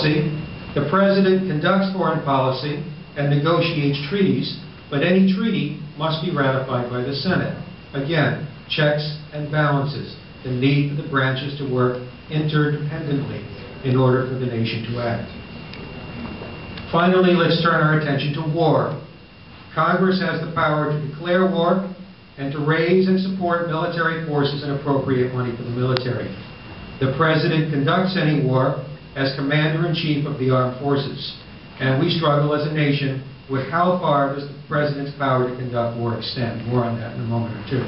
policy. The President conducts foreign policy and negotiates treaties, but any treaty must be ratified by the Senate. Again, checks and balances, the need for the branches to work interdependently in order for the nation to act. Finally, let's turn our attention to war. Congress has the power to declare war and to raise and support military forces and appropriate money for the military. The President conducts any war as Commander-in-Chief of the Armed Forces, and we struggle as a nation with how far does the President's power to conduct war extend. More on that in a moment or two.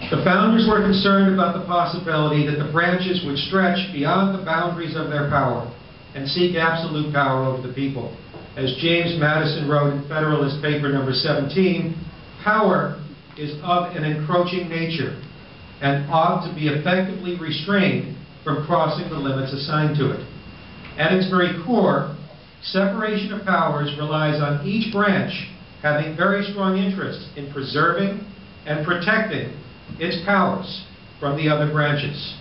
The founders were concerned about the possibility that the branches would stretch beyond the boundaries of their power and seek absolute power over the people. As James Madison wrote in Federalist Paper number 17, power is of an encroaching nature and ought to be effectively restrained from crossing the limits assigned to it. At its very core, separation of powers relies on each branch having very strong interest in preserving and protecting its powers from the other branches.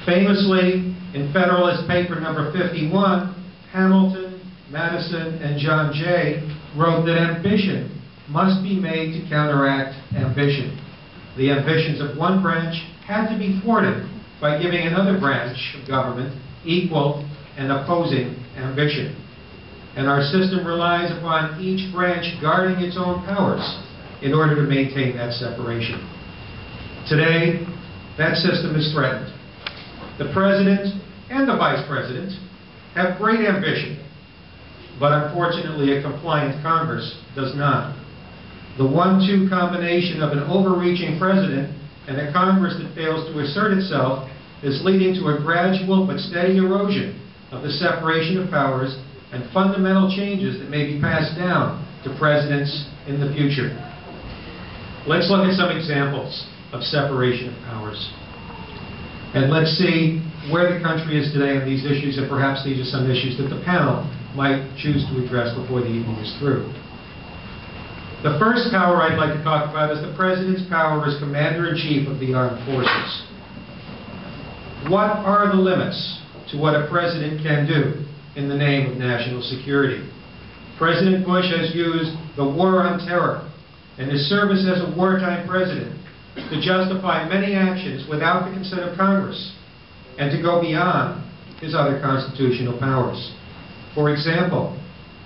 Famously, in Federalist Paper number 51, Hamilton, Madison, and John Jay wrote that ambition must be made to counteract ambition. The ambitions of one branch had to be thwarted by giving another branch of government equal and opposing ambition. And our system relies upon each branch guarding its own powers in order to maintain that separation. Today, that system is threatened. The President and the Vice President have great ambition, but unfortunately a compliant Congress does not. The 1-2 combination of an overreaching President and a Congress that fails to assert itself is leading to a gradual but steady erosion of the separation of powers and fundamental changes that may be passed down to presidents in the future. Let's look at some examples of separation of powers. And let's see where the country is today on these issues, and perhaps these are some issues that the panel might choose to address before the evening is through. The first power I'd like to talk about is the President's power as Commander-in-Chief of the Armed Forces. What are the limits to what a President can do in the name of national security? President Bush has used the war on terror and his service as a wartime president to justify many actions without the consent of Congress and to go beyond his other constitutional powers. For example,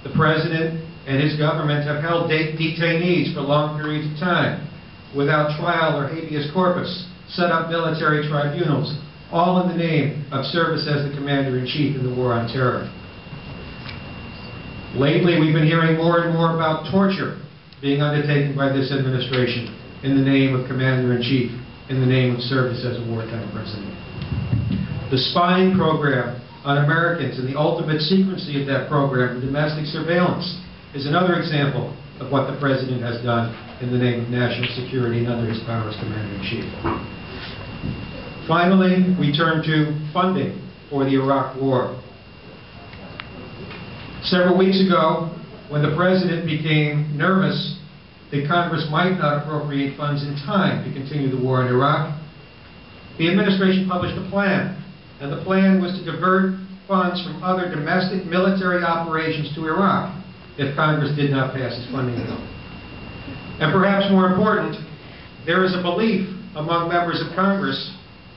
the President and his government have held detainees for long periods of time without trial or habeas corpus, set up military tribunals, all in the name of service as the Commander-in-Chief in the war on terror. Lately, we've been hearing more and more about torture being undertaken by this administration in the name of Commander-in-Chief, in the name of service as a wartime president. The spying program on Americans and the ultimate secrecy of that program, the domestic surveillance, is another example of what the President has done in the name of national security and under his power as Commander-in-Chief. Finally, we turn to funding for the Iraq War. Several weeks ago, when the President became nervous that Congress might not appropriate funds in time to continue the war in Iraq, the administration published a plan, and the plan was to divert funds from other domestic military operations to Iraq if Congress did not pass its funding bill. And perhaps more important, there is a belief among members of Congress,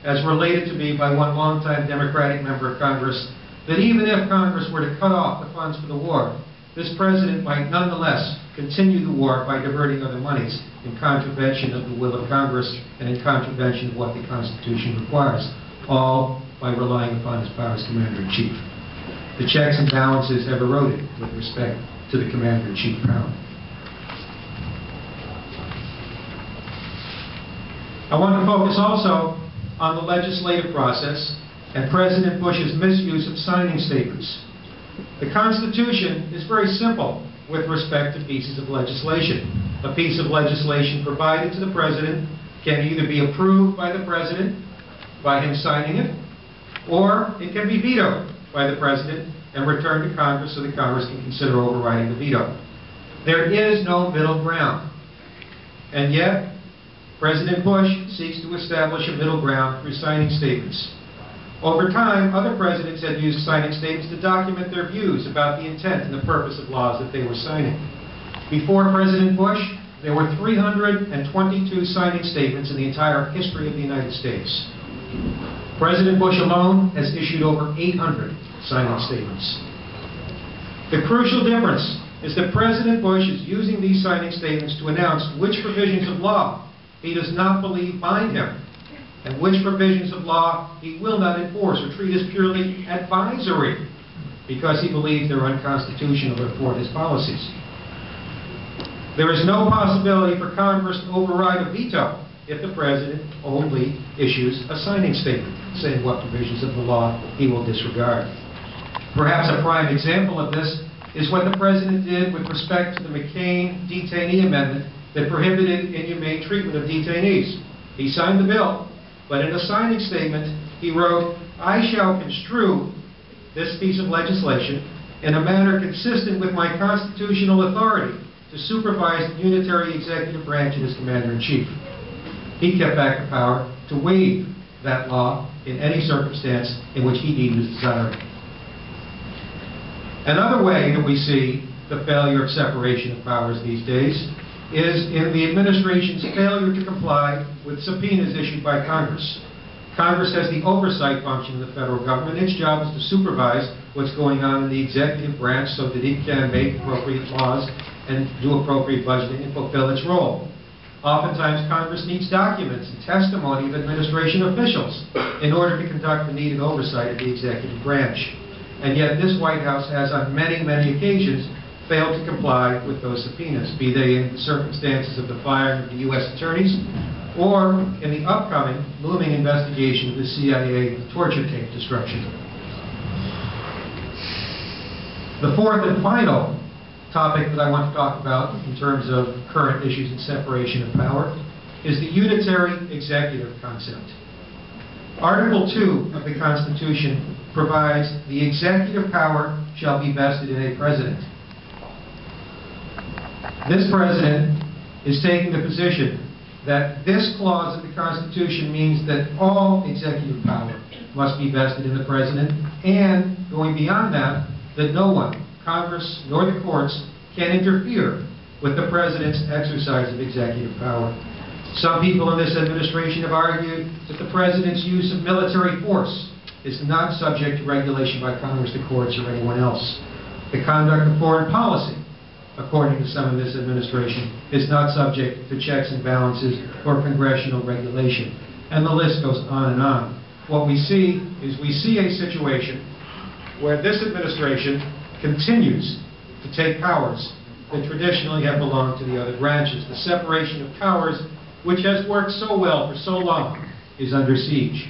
as related to me by one longtime Democratic member of Congress, that even if Congress were to cut off the funds for the war, this President might nonetheless continue the war by diverting other monies in contravention of the will of Congress and in contravention of what the Constitution requires, all by relying upon his power as Commander-in-Chief. The checks and balances have eroded with respect to the Commander-in-Chief power. I want to focus also on the legislative process and President Bush's misuse of signing statements. The Constitution is very simple with respect to pieces of legislation. A piece of legislation provided to the President can either be approved by the President, by him signing it, or it can be vetoed by the President and returned to Congress so that Congress can consider overriding the veto. There is no middle ground. And yet, President Bush seeks to establish a middle ground through signing statements. Over time, other presidents have used signing statements to document their views about the intent and the purpose of laws that they were signing. Before President Bush, there were 322 signing statements in the entire history of the United States. President Bush alone has issued over 800 signing statements. The crucial difference is that President Bush is using these signing statements to announce which provisions of law he does not believe bind him, and which provisions of law he will not enforce or treat as purely advisory because he believes they're unconstitutional or thwart his policies. There is no possibility for Congress to override a veto if the President only issues a signing statement saying what provisions of the law he will disregard. Perhaps a prime example of this is what the President did with respect to the McCain detainee amendment that prohibited inhumane treatment of detainees. He signed the bill, but in a signing statement, he wrote, "I shall construe this piece of legislation in a manner consistent with my constitutional authority to supervise the unitary executive branch and as Commander-in-Chief." He kept back the power to waive that law in any circumstance in which he deemed as desired. Another way that we see the failure of separation of powers these days is in the administration's failure to comply with subpoenas issued by Congress. Congress has the oversight function of the federal government. Its job is to supervise what's going on in the executive branch so that it can make appropriate laws and do appropriate budgeting and fulfill its role. Oftentimes, Congress needs documents and testimony of administration officials in order to conduct the needed oversight of the executive branch. And yet this White House has on many, many occasions failed to comply with those subpoenas, be they in the circumstances of the firing of the U.S. attorneys or in the upcoming looming investigation of the CIA torture tape destruction. The fourth and final topic that I want to talk about in terms of current issues in separation of power is the unitary executive concept. Article 2 of the Constitution provides the executive power shall be vested in a president. This president is taking the position that this clause of the Constitution means that all executive power must be vested in the president, and going beyond that, that no one, Congress nor the courts, can interfere with the president's exercise of executive power. Some people in this administration have argued that the president's use of military force is not subject to regulation by Congress, the courts, or anyone else. The conduct of foreign policy, according to some in this administration, is not subject to checks and balances or congressional regulation. And the list goes on and on. What we see is a situation where this administration continues to take powers that traditionally have belonged to the other branches. The separation of powers, which has worked so well for so long, is under siege.